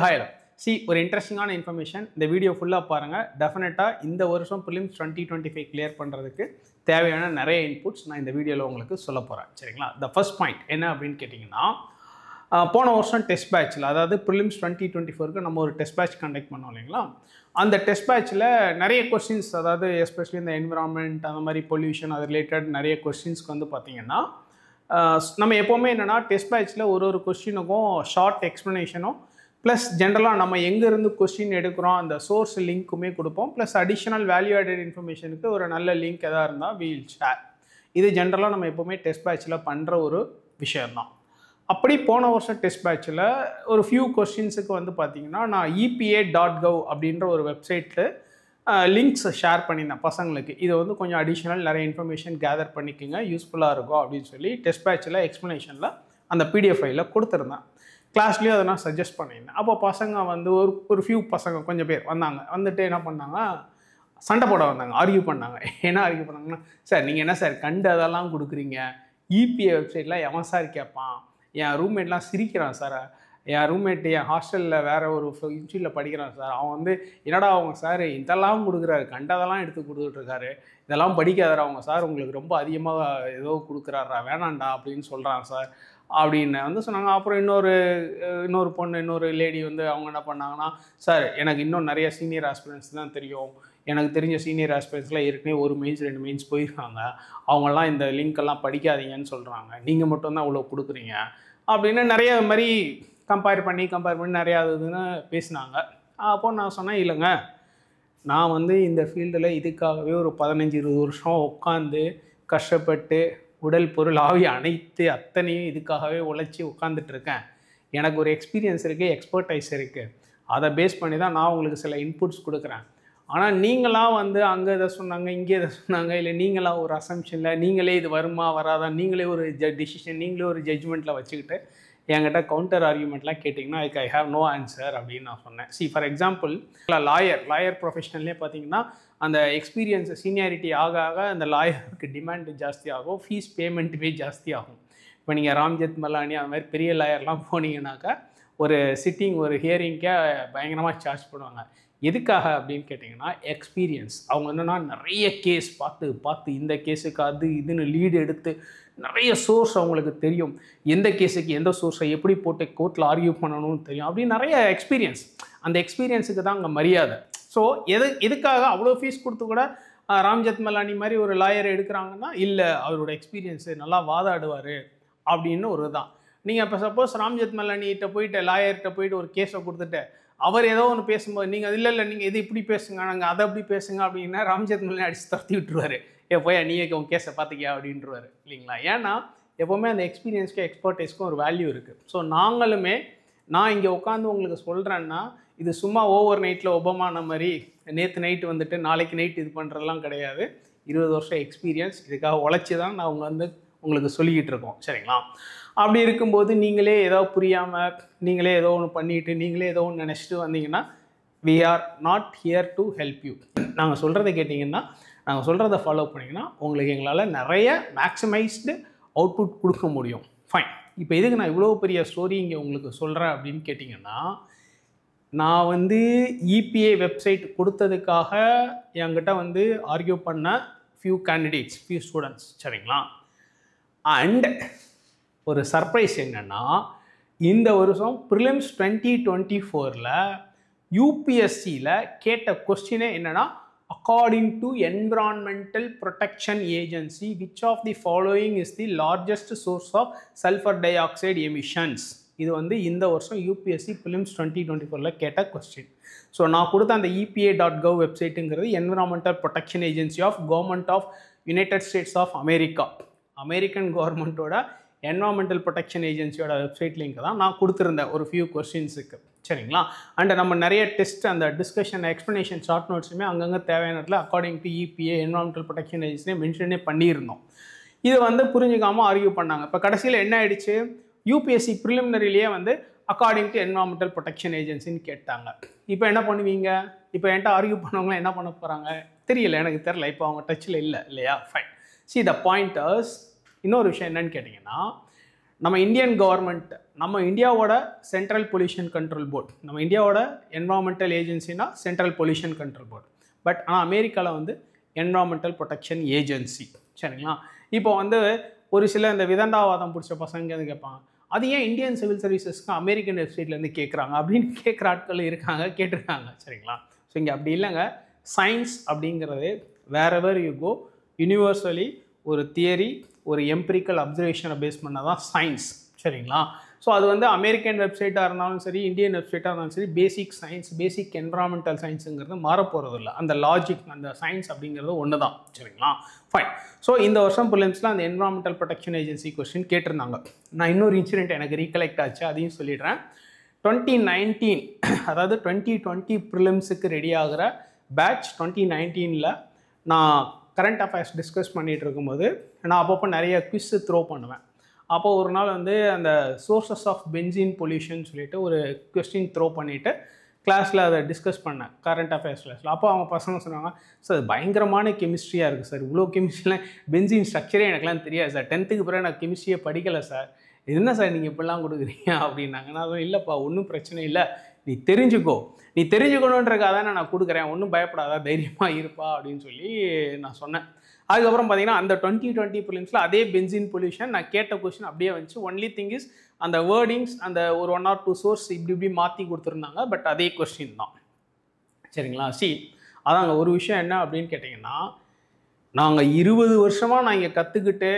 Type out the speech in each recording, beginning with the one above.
Hello. See, ஒரு இன்ட்ரெஸ்டிங்கான information இந்த வீடியோ ஃபுல்லாக பாருங்கள். டெஃபினட்டாக இந்த வருஷம் ப்ரிலிம்ஸ் 2025 கிளியர் பண்ணுறதுக்கு தேவையான நிறைய இன்புட்ஸ் நான் இந்த வீடியோவில் உங்களுக்கு சொல்ல போகிறேன். சரிங்களா? த ஃபர்ஸ்ட் பாயிண்ட் என்ன அப்படின்னு கேட்டிங்கன்னா, போன வருஷம் டெஸ்ட் பேட்சில், அதாவது ப்ரிலிம்ஸ் 2024க்கு நம்ம ஒரு டெஸ்ட் பேட்ச் கண்டக்ட் பண்ணோம் இல்லைங்களா? அந்த டெஸ்ட் பேட்சில் நிறைய கொஸ்டின்ஸ், அதாவது எஸ்பெஷலி இந்த என்விரான்மெண்ட், அந்த மாதிரி பொல்யூஷன், அது ரிலேட்டட் நிறைய கொஸ்டின்ஸ்க்கு வந்து பார்த்திங்கன்னா, நம்ம எப்போவுமே என்னென்னா டெஸ்ட் பேட்சில் ஒரு கொஸ்டினுக்கும் ஷார்ட் எக்ஸ்ப்ளனேஷனும் ப்ளஸ் ஜென்ரலாக நம்ம எங்கேருந்து கொஸ்டின் எடுக்கிறோம் அந்த சோர்ஸ் லிங்க்குமே கொடுப்போம். ப்ளஸ் அடிஷ்னல் வேல்யூ ஆடட் இன்ஃபர்மேஷனுக்கு ஒரு நல்ல லிங்க் எதாக இருந்தால் வீல் ஷேர். இது ஜென்ரலாக நம்ம எப்போவுமே டெஸ்ட் பேட்சில் பண்ணுற ஒரு விஷயம்தான். அப்படி போன வருஷம் டெஸ்ட் பேட்சில் ஒரு ஃபியூ கொஸ்டின்ஸுக்கு வந்து பார்த்திங்கன்னா, நான் EPA.gov அப்படின்ற ஒரு வெப்சைட்டில் லிங்க்ஸ் ஷேர் பண்ணியிருந்தேன் பசங்களுக்கு. இது வந்து கொஞ்சம் அடிஷ்னல் நிறைய இன்ஃபர்மேஷன் கேதர் பண்ணிக்கோங்க, யூஸ்ஃபுல்லாக இருக்கும் அப்படின்னு சொல்லி டெஸ்ட் பேட்சில் எக்ஸ்ப்ளனேஷனில் அந்த PDF ஃபைலில் கொடுத்துருந்தேன். கிளாஸ்லேயும் அதை நான் சஜஸ்ட் பண்ணியிருந்தேன். அப்போ பசங்க வந்து ஒரு ஃபியூ பசங்க கொஞ்சம் பேர் வந்தாங்க. வந்துட்டு என்ன பண்ணாங்க, சண்டை போட வந்தாங்க, ஆர்கியூ பண்ணாங்க. என்ன ஆர்கியூ பண்ணாங்கன்னா, சார் நீங்கள் என்ன சார் கண்டு அதெல்லாம் கொடுக்குறீங்க, EPA வெப்சைட்டில் எவன் சார் கேட்பான், என் ரூம்மேட்லாம் சிரிக்கிறான் சார், என் ரூம்மேட்டு என் ஹாஸ்டலில் வேறு ஒரு இன்ஸ்டியூட்டில் படிக்கிறான் சார், அவன் வந்து என்னடா அவங்க சார் இதெல்லாம் கொடுக்குறாரு, கண்டதெல்லாம் எடுத்து கொடுத்துட்ருக்காரு, இதெல்லாம் படிக்காதரா அவங்க சார், உங்களுக்கு ரொம்ப அதிகமாக ஏதோ கொடுக்குறாரா, வேணாண்டா அப்படின்னு சொல்கிறான் சார் அப்படின்னு வந்து சொன்னாங்க. அப்புறம் இன்னொரு பொண்ணு, இன்னொரு லேடி வந்து அவங்க என்ன பண்ணாங்கன்னா, சார் எனக்கு இன்னும் நிறைய சீனியர் ஆஸ்பிரன்ஸ் தான் தெரியும், எனக்கு தெரிஞ்ச சீனியர் ஆஸ்பிரன்ஸ்லாம் ஏற்கனவே ஒரு மெயின்ஸ் 2 மெயின்ஸ் போயிருக்காங்க, அவங்கெல்லாம் இந்த லிங்க்கெல்லாம் படிக்காதீங்கன்னு சொல்கிறாங்க, நீங்கள் மட்டும்தான் இவ்வளோ கொடுக்குறீங்க அப்படின்னு நிறைய மாதிரி கம்பேர் பண்ணி நிறையா இதுன்னு பேசினாங்க. அப்போ நான் சொன்னேன், இல்லைங்க நான் வந்து இந்த ஃபீல்டில் இதுக்காகவே ஒரு 15-20 வருஷம் உட்காந்து கஷ்டப்பட்டு உடல் பொருள் ஆவி அத்தனையும் இதுக்காகவே உழைச்சி உட்காந்துட்ருக்கேன். எனக்கு ஒரு எக்ஸ்பீரியன்ஸ் இருக்குது, எக்ஸ்பர்டைஸ் இருக்குது, அதை பேஸ் பண்ணி தான் நான் உங்களுக்கு சில இன்புட்ஸ் கொடுக்குறேன். ஆனால் நீங்களாம் வந்து அங்கே இதை சொன்னாங்க, இங்கே இதை சொன்னாங்க, இல்லை நீங்களாம் ஒரு அசம்ஷனில் நீங்களே இது வருமா வராதா, நீங்களே ஒரு டிசிஷன், நீங்களே ஒரு ஜட்ஜ்மெண்ட்டில் வச்சுக்கிட்டு என்கிட்ட கவுண்டர் ஆர்கியூமெண்ட்லாம் கேட்டிங்கன்னா ஐ ஹேவ் நோ ஆன்சர் அப்படின்னு நான் சொன்னேன். ஃபார் எக்ஸாம்பிள் லாயர் ப்ரொஃபஷனல்லே பார்த்தீங்கன்னா, அந்த எக்ஸ்பீரியன்ஸ் சீனியாரிட்டி ஆக அந்த லாயருக்கு டிமாண்டு ஜாஸ்தி ஆகும், ஃபீஸ் பேமெண்ட்டுமே ஜாஸ்தி ஆகும். இப்போ நீங்கள் ராம் ஜெத்மலானி அது மாதிரி பெரிய லாயர்லாம் போனீங்கன்னாக்கா ஒரு சிட்டிங், ஒரு ஹியரிங்க்கே பயங்கரமாக சார்ஜ் பண்ணுவாங்க. எதுக்காக அப்படின்னு கேட்டிங்கன்னா, எக்ஸ்பீரியன்ஸ். அவங்க என்னென்னா நிறைய கேஸ் பார்த்து இந்த கேஸுக்கு அது இதுன்னு லீடு எடுத்து நிறைய சோர்ஸ் அவங்களுக்கு தெரியும், எந்த கேஸுக்கு எந்த சோர்ஸை எப்படி போட்டு கோர்ட்டில் ஆர்கியூ பண்ணணும்னு தெரியும், அப்படின்னு நிறைய எக்ஸ்பீரியன்ஸ். அந்த எக்ஸ்பீரியன்ஸுக்கு தான் அங்கே மரியாதை. ஸோ எதுக்காக அவ்வளோ ஃபீஸ் கொடுத்து கூட ராம் ஜெத்மலானி மாதிரி ஒரு லாயர் எடுக்கிறாங்கன்னா, இல்லை அவரோட எக்ஸ்பீரியன்ஸு நல்லா வாதாடுவார் அப்படின்னு ஒரு தான். நீங்கள் இப்போ சப்போஸ் ராம் ஜெத்மலானிகிட்ட போயிட்டு லாயர்கிட்ட போயிட்டு ஒரு கேஸை கொடுத்துட்டு அவர் ஏதோ ஒன்று பேசும்போது நீங்கள் இல்லை நீங்கள் இது இப்படி பேசுங்க, நாங்கள் அதை அப்படி பேசுங்க அப்படின்னா ராம் ஜெத்மலானி அடித்து துரத்தி விட்டுருவார். போய் நீங்கள் உன் கேஸை பார்த்துக்கியா அப்படின்றவார் இல்லைங்களா? ஏன்னா எப்போவுமே அந்த எக்ஸ்பீரியன்ஸ்க்கும் எக்ஸ்பர்டைஸ்க்கும் ஒரு வேல்யூ இருக்குது. ஸோ நான் இங்கே உட்காந்து உங்களுக்கு சொல்கிறேன்னா, இது சும்மா ஓவர் நைட்டில் ஒபாமான மாதிரி நேற்று நைட்டு வந்துட்டு நாளைக்கு நைட்டு இது பண்ணுறதுலாம் கிடையாது. 20 வருஷம் எக்ஸ்பீரியன்ஸ், இதுக்காக உழைச்சி தான் நான் உங்களுக்கு சொல்லிக்கிட்டு இருக்கோம். சரிங்களா? அப்படி இருக்கும்போது நீங்களே ஏதோ புரியாமல் நீங்களே ஏதோ ஒன்று பண்ணிவிட்டு நீங்களே ஏதோ ஒன்று நினச்சிட்டு வந்தீங்கன்னா, we are not here to help you. நாங்கள் சொல்கிறத கேட்டிங்கன்னா, நாங்கள் சொல்கிறத ஃபாலோ பண்ணிங்கன்னா உங்களுக்கு எங்களால் நிறைய மேக்ஸிமைஸ்டு அவுட்புட் கொடுக்க முடியும். ஃபைன். இப்போ எதுக்கு நான் இவ்வளோ பெரிய ஸ்டோரி இங்கே உங்களுக்கு சொல்கிறேன் அப்படின்னு கேட்டிங்கன்னா, நான் வந்து EPA வெப்சைட் கொடுத்ததுக்காக என்கிட்ட வந்து ஆர்கியூ பண்ண ஃபியூ கேண்டிடேட்ஸ், ஃபியூ ஸ்டூடெண்ட்ஸ். சரிங்களா? அண்ட் ஒரு சர்ப்ரைஸ் என்னென்னா, இந்த வருஷம் ப்ரிலிம்ஸ் 2024ல் UPSCயில் கேட்ட கொஸ்டினே என்னென்னா, according to environmental protection agency which of the following is the largest source of sulphur dioxide emissions. இது வந்து இந்த வருஷம் UPSC ப்ரிலிம்ஸ் 2024ல் கேட்ட கொஸ்டின். ஸோ நான் கொடுத்த அந்த EPA.gov வெப்சைட்டுங்கிறது environmental protection agency of government of United States of America, American கவர்மெண்ட்டோட என்விரான்மெண்டல் ப்ரொடெக்ஷன் ஏஜென்சியோட வெப்சைட் லிங்க் தான் நான் கொடுத்துருந்தேன் ஒரு ஃபியூ கொஸ்டின்ஸுக்கு. சரிங்களா? அண்ட் நம்ம நிறைய டெஸ்ட், அந்த டிஸ்கஷன் எக்ஸ்ப்ளனேஷன் ஷார்ட் நோட்ஸுமே அங்கங்கே தேவையான இடத்துல according to EPA environmental protection ஏஜென்சியே மென்ஷனே பண்ணியிருந்தோம். இது வந்து புரிஞ்சுக்காமல் ஆர்கியூ பண்ணாங்க. இப்போ கடைசியில் என்ன ஆயிடுச்சு, UPSC ப்ரிலிமினரிலேயே வந்து அக்கார்டிங் டு என்விரான்மெண்டல் ப்ரொடெக்ஷன் ஏஜென்சின்னு கேட்டாங்க. இப்போ என்ன பண்ணுவீங்க? இப்போ என்கிட்ட ஆர்கியூ பண்ணவங்களாம் என்ன பண்ண போகிறாங்க தெரியல, எனக்கு தெரில. இப்போ அவங்க டச்சில் இல்லையா? ஃபைன். See the pointers. இன்னொரு விஷயம் என்னன்னு கேட்டிங்கன்னா, நம்ம இந்தியன் கவர்மெண்ட் நம்ம இந்தியாவோட சென்ட்ரல் பொல்யூஷன் கண்ட்ரோல் போர்ட், நம்ம இந்தியாவோட என்வரான்மெண்டல் ஏஜென்சினா central pollution control board. But ஆனால் அமெரிக்காவில் வந்து என்வரான்மெண்டல் ப்ரொடெக்ஷன் ஏஜென்சி. சரிங்களா? இப்போ வந்து ஒரு சில இந்த விதண்டாவாதம் பிடிச்ச பசங்க வந்து கேட்பாங்க, அது ஏன் இந்தியன் சிவில் சர்வீசஸ்க்கு அமெரிக்கன் வெப்சைட்லேருந்து கேட்குறாங்க அப்படின்னு கேட்குற ஆட்கள் இருக்காங்க, கேட்டிருக்காங்க. சரிங்களா? ஸோ இங்கே அப்படி இல்லைங்க. சயின்ஸ் அப்படிங்கிறது வேறெவர் யூ கோ யூனிவர்சலி ஒரு தியரி, ஒரு எம்பிரிக்கல் அப்சர்வேஷனை பேஸ் பண்ணால் தான் சயின்ஸ். சரிங்களா? ஸோ அது வந்து அமெரிக்கன் வெப்சைட்டாக இருந்தாலும் சரி, இந்தியன் வெப்சைட்டாக இருந்தாலும் சரி, பேசிக் சயின்ஸ், பேசிக் என்வரான்மெண்டல் சயின்ஸுங்கிறது மாறப்போகிறது இல்லை. அந்த லாஜிக், அந்த சயின்ஸ் அப்படிங்கிறது ஒன்று தான். சரிங்களா? ஃபைன். ஸோ இந்த வருஷம் ப்ரிலிம்ஸில் அந்த என்வரான்மெண்டல் ப்ரொடெக்ஷன் ஏஜென்சி கொஸ்டின் கேட்டிருந்தாங்க. நான் இன்னொரு இன்சிடென்ட் எனக்கு ரீகலெக்ட் ஆச்சு, அதையும் சொல்லிடுறேன். 2019 அதாவது 2020 ப்ரிலிம்ஸுக்கு ரெடி ஆகிற பேட்ச் 2019 நான் கரண்ட் அஃபேர்ஸ் டிஸ்கஸ் பண்ணிகிட்டு இருக்கும்போது நான் அப்பப்போ நிறைய குவிஸ் த்ரோ பண்ணுவேன். அப்போ ஒரு நாள் வந்து அந்த சோர்சஸ் ஆஃப் பென்சீன் பொல்யூஷன் சொல்லிட்டு ஒரு கொஸ்டின் த்ரோ பண்ணிவிட்டு கிளாஸில் அதை டிஸ்கஸ் பண்ணேன் கரண்ட் அஃபேர்ஸ் கிளாஸில். அப்போ அவங்க பசங்க சொன்னாங்க, சார் பயங்கரமான கெமிஸ்ட்ரியாக இருக்குது சார், இவ்வளோ கெமிஸ்ட்ரிலாம் பென்சீன் ஸ்ட்ரக்சரே எனக்குலாம் தெரியாது சார், 10th பிறகு நான் கெமிஸ்ட்ரியை படிக்கலை சார், என்ன சார் நீங்கள் இப்படிலாம் கொடுக்குறீங்க அப்படின்னாங்க. நான் இல்லைப்பா ஒன்றும் பிரச்சனை இல்லை, நீ தெரிஞ்சுக்கணுன்றக்காக தானே நான் கொடுக்குறேன், ஒன்றும் பயப்படாதா, தைரியமாக இருப்பா அப்படின்னு சொல்லி நான் சொன்னேன். அதுக்கப்புறம் பார்த்தீங்கன்னா அந்த 2020 ப்ரிலிம்ஸில் அதே பென்சீன் பொல்யூஷன் நான் கேட்ட கொஸ்டின் அப்படியே வந்துச்சு. ஒன்லி திங் இஸ் அந்த வேர்டிங்ஸ் அந்த ஒரு 1 or 2 சோர்ஸ் இப்படி மாற்றி கொடுத்துருந்தாங்க. பட் அதே கொஸ்டின் தான். சரிங்களா? அதாங்க ஒரு விஷயம் என்ன அப்படின்னு கேட்டிங்கன்னா, நாங்கள் 20 வருஷமாக நான் இங்கே கற்றுக்கிட்டு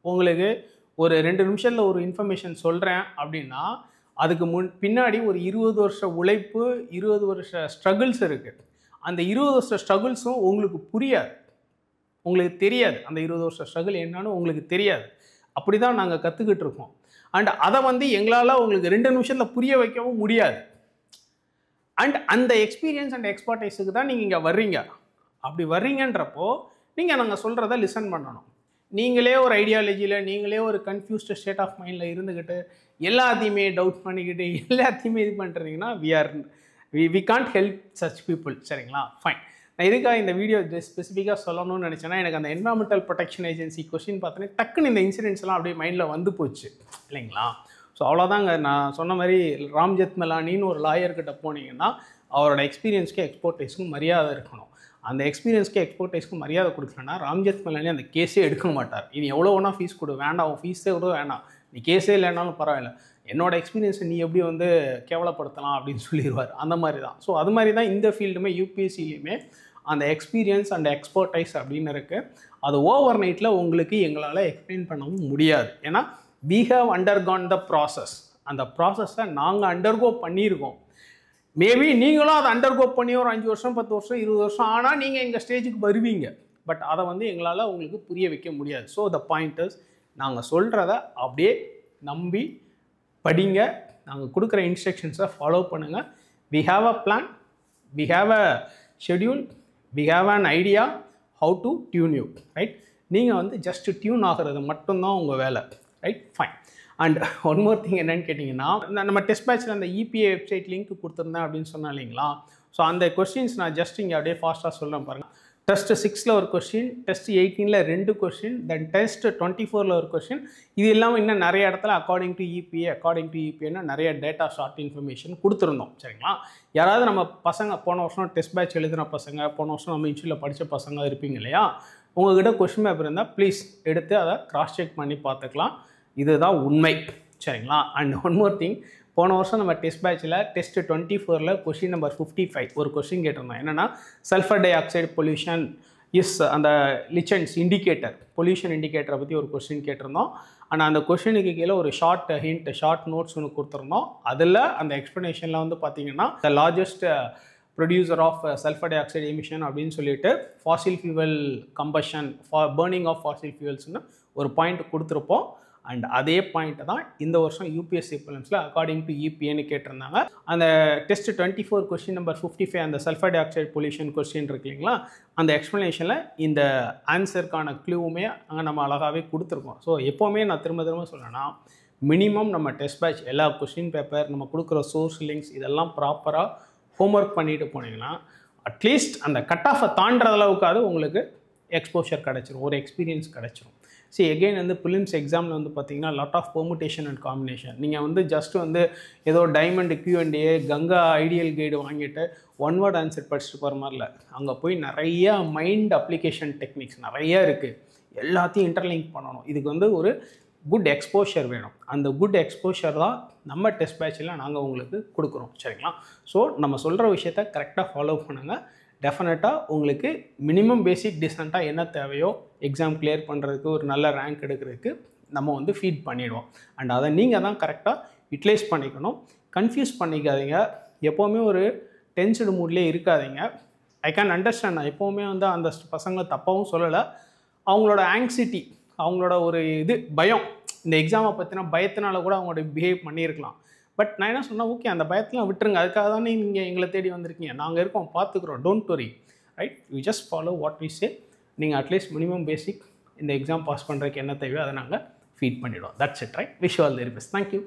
உங்களுக்கு ஒரு 2 நிமிஷத்தில் ஒரு இன்ஃபர்மேஷன் சொல்கிறேன் அப்படின்னா அதுக்கு பின்னாடி ஒரு 20 வருஷ உழைப்பு, 20 வருஷ ஸ்ட்ரகிள்ஸ் இருக்குது. அந்த 20 வருஷ ஸ்ட்ரகிள்ஸும் உங்களுக்கு புரியாது, உங்களுக்கு தெரியாது. அந்த 20 வருஷ ஸ்ட்ரகிள் என்னன்னு உங்களுக்கு தெரியாது. அப்படி தான் நாங்கள் கற்றுக்கிட்டு இருக்கோம். அண்ட் அதை வந்து எங்களால் உங்களுக்கு 2 நிமிஷத்தில் புரிய வைக்கவும் முடியாது. அண்ட் அந்த எக்ஸ்பீரியன்ஸ் அண்ட் எக்ஸ்பர்டைஸுக்கு தான் நீங்கள் இங்கே வர்றீங்க. அப்படி வர்றீங்கன்றப்போ நீங்கள் நாங்கள் சொல்கிறத லிசன் பண்ணணும். நீங்களே ஒரு ஐடியாலஜியில், நீங்களே ஒரு கன்ஃபியூஸ்டு ஸ்டேட் ஆஃப் மைண்டில் இருந்துக்கிட்டு எல்லாத்தையுமே டவுட் பண்ணிக்கிட்டு எல்லாத்தையுமே இது பண்ணுறீங்கன்னா we can't help such people. சரிங்களா? ஃபைன். நான் எதுக்காக இந்த வீடியோ ஸ்பெசிஃபிக்காக சொல்லணும்னு நினச்சேன்னா, எனக்கு அந்த என்வரான்மெண்டல் ப்ரொடெக்ஷன் ஏஜென்சி கொஸ்டின் பார்த்தோன்னே டக்குன்னு இந்த இன்சிடென்ட்ஸ்லாம் அப்படியே மைண்டில் வந்து போச்சு இல்லைங்களா? ஸோ அவ்வளோதாங்க. நான் சொன்ன மாதிரி ராம் ஜெத்மலானின்னு ஒரு லாயர்கிட்ட போனீங்கன்னா அவரோட எக்ஸ்பீரியன்ஸ்க்கு எக்ஸ்போர்ட்டைஸ்க்கும் மரியாதை இருக்கணும். அந்த எக்ஸ்பீரியன்ஸ்க்கு எக்ஸ்போர்ட்டைஸ்க்கு மரியாதை கொடுக்கலன்னா ராம் ஜெத்மலானி அந்த கேஸே எடுக்க மாட்டார். இனி எவ்வளோ வேணால் ஃபீஸ் கொடு, வேண்டாம் ஃபீஸே கூட வேணாம், நீ கேஸே இல்லைனாலும் பரவாயில்ல, என்னோட எக்ஸ்பீரியன்ஸை நீ எப்படி வந்து கேவலப்படுத்தலாம் அப்படின்னு சொல்லிடுவார். அந்த மாதிரி தான். ஸோ அது மாதிரி தான் இந்த ஃபீல்டுமே யூபிஎஸ்சிலையுமே அந்த எக்ஸ்பீரியன்ஸ் அண்ட் எக்ஸ்பர்டைஸ் அப்படின்னு இருக்குது. அது ஓவர் நைட்டில் உங்களுக்கு எங்களால் எக்ஸ்பிளைன் பண்ணவும் முடியாது. ஏன்னா we have undergone the process. அந்த ப்ராசஸை நாங்கள் அண்டர்கோ பண்ணியிருக்கோம். மேபி நீங்களும் அதை அண்டர்கோ பண்ணி ஒரு 5 வருஷம் 10 வருஷம் 20 வருஷம் ஆனால் நீங்கள் எங்கள் ஸ்டேஜுக்கு வருவீங்க. பட் அதை வந்து எங்களால் உங்களுக்கு புரிய வைக்க முடியாது. ஸோ த பாயிண்டர்ஸ், நாங்கள் சொல்கிறத அப்படியே நம்பி படிங்க, நாங்கள் கொடுக்குற இன்ஸ்ட்ரக்ஷன்ஸை ஃபாலோ பண்ணுங்கள். we have a plan, we have a schedule, we have an idea how to tune you, right? நீங்கள் வந்து ஜஸ்ட் டியூன் ஆகிறது மட்டும்தான் உங்கள் வேலை, right? Fine. And one more thing என்னென்னு கேட்டிங்கன்னா, நம்ம டெஸ்ட் பேட்சில் அந்த இபிஏ வெப்சைட் லிங்க் கொடுத்துருந்தேன் அப்படின்னு சொன்னேன் இல்லைங்களா? ஸோ அந்த கொஸ்டின்ஸ் நான் ஜஸ்ட் இங்கே அப்படியே ஃபாஸ்ட்டாக சொல்கிறேன் பாருங்கள். டெஸ்ட் 6 ஒரு கொஸ்டின், டெஸ்ட் 18 2 கொஸ்டின், தென் டெஸ்ட் 24 ஒரு கொஸ்டின். இது இல்லாமல் இன்னும் நிறைய இடத்துல அக்கார்டிங் டு இபிஏன்னா நிறைய டேட்டா ஷார்ட் இன்ஃபர்மேஷன் கொடுத்துருந்தோம். சரிங்களா? யாராவது நம்ம பசங்க போன வருஷம் டெஸ்ட் பேட்ச் எழுதுன பசங்க, போன வருஷம் நம்ம இன்ஸ்டியூட்டில் படித்த பசங்க இருப்பீங்க இல்லையா? உங்கள்கிட்ட கொஸ்டின் பேப்பர் இருந்தால் ப்ளீஸ் எடுத்து அதை கிராஸ் செக் பண்ணி பார்த்துக்கலாம். இதுதான் உண்மை. சரிங்களா? அண்ட் ஒன் மோர் திங், போன வருஷம் நம்ம டெஸ்ட் பேட்சில் டெஸ்ட் 24 கொஸ்டின் நம்பர் 55 ஒரு கொஸ்டின் கேட்டிருந்தோம். என்னென்னா sulphur dioxide pollution is அந்த லிச்சன்ஸ் இண்டிகேட்டர், பொல்யூஷன் இண்டிகேட்டரை பற்றி ஒரு கொஸ்டின் கேட்டிருந்தோம். ஆனால் அந்த கொஸ்டினுக்கு கீழே ஒரு ஷார்ட் நோட்ஸ் ஒன்று கொடுத்துருந்தோம். அதில் அந்த எக்ஸ்ப்ளனேஷனில் வந்து பார்த்தீங்கன்னா the largest producer of sulphur dioxide emission அப்படின்னு சொல்லிட்டு fossil fuel combustion burning of fossil ஃபியூவல்ஸ்னு ஒரு பாயிண்ட் கொடுத்துருப்போம். அண்ட் அதே பாயிண்ட்டை தான் இந்த வருஷம் யூபிஎஸ்சி ப்ரிலிம்ஸில் அக்கார்டிங் டு இபிஏன்னு கேட்டிருந்தாங்க. அந்த டெஸ்ட் 24 கொஸ்டின் நம்பர் 55 அந்த sulphur dioxide pollution question இருக்கு இல்லைங்களா? அந்த எக்ஸ்ப்ளனேஷனில் இந்த ஆன்சருக்கான க்ளூவுமே அங்கே நம்ம அழகாகவே கொடுத்துருக்கோம். ஸோ எப்போவுமே நான் திரும்ப சொல்லணும்னா, மினிமம் நம்ம டெஸ்ட் பேட்ச் எல்லா கொஸ்டின் பேப்பர், நம்ம கொடுக்குற சோர்ஸ் லிங்க்ஸ் இதெல்லாம் ப்ராப்பராக ஹோம்ஒர்க் பண்ணிட்டு போனீங்கன்னா அட்லீஸ்ட் அந்த கட் ஆஃபை தாண்டுற அளவுக்காவது உங்களுக்கு எக்ஸ்போஷர் கிடச்சிரும், ஒரு எக்ஸ்பீரியன்ஸ் கிடச்சிரும். சி எகெயின் வந்து ப்ரிலிம்ஸ் எக்ஸாமில் வந்து பார்த்தீங்கன்னா lot of permutation and combination. நீங்கள் வந்து ஜஸ்ட் வந்து ஏதோ diamond Q&A Ganga ideal guide வாங்கிட்டு ஒன் வேர்ட் ஆன்சர் படிச்சுட்டு போகிற மாதிரி இல்லை. அங்கே போய் நிறையா மைண்ட் அப்ளிகேஷன் டெக்னிக்ஸ் நிறையா இருக்குது. எல்லாத்தையும் இன்டர்லிங்க் பண்ணணும். இதுக்கு வந்து ஒரு குட் எக்ஸ்போஷர் வேணும். அந்த குட் எக்ஸ்போஷர் தான் நம்ம டெஸ்ட் பேட்சில் நாங்கள் உங்களுக்கு கொடுக்குறோம். சரிங்களா? ஸோ நம்ம சொல்கிற விஷயத்த கரெக்டாக ஃபாலோ பண்ணுங்கள். டெஃபினட்டாக உங்களுக்கு மினிமம் பேசிக் டிசென்ட்டாக என்ன தேவையோ எக்ஸாம் கிளியர் பண்ணுறதுக்கு ஒரு நல்ல ரேங்க் எடுக்கிறதுக்கு நம்ம வந்து ஃபீட் பண்ணிவிடுவோம். அண்ட் அதை நீங்கள் தான் கரெக்டாக யூட்டிலைஸ் பண்ணிக்கணும். கன்ஃபியூஸ் பண்ணிக்காதீங்க. எப்போவுமே ஒரு டென்ஸ்டு மூட்லேயே இருக்காதீங்க. I can understand. நான் எப்போவுமே வந்து அந்த பசங்களை தப்பாகவும் சொல்லலை. அவங்களோட ஆங்ஸைட்டி, அவங்களோட ஒரு பயம், இந்த எக்ஸாமை பற்றின பயத்தினால கூட அவங்களோட பிஹேவ் பண்ணியிருக்கலாம். பட் நான் என்ன சொன்னேன், ஓகே அந்த பயத்தெலாம் விட்டுருங்க. அதுக்காக தானே நீங்கள் எங்களை தேடி வந்திருக்கீங்க. நாங்கள் இருக்கோம், பார்த்துக்குறோம், don't worry, right? We just follow what we say. நீங்கள் அட்லீஸ்ட் மினிமம் பேசிக் இந்த எக்ஸாம் பாஸ் பண்ணுறதுக்கு என்ன தேவையோ அதை நாங்கள் ஃபீட் பண்ணிவிடுவோம். That's it, right? Wish you all the very best. Thank you.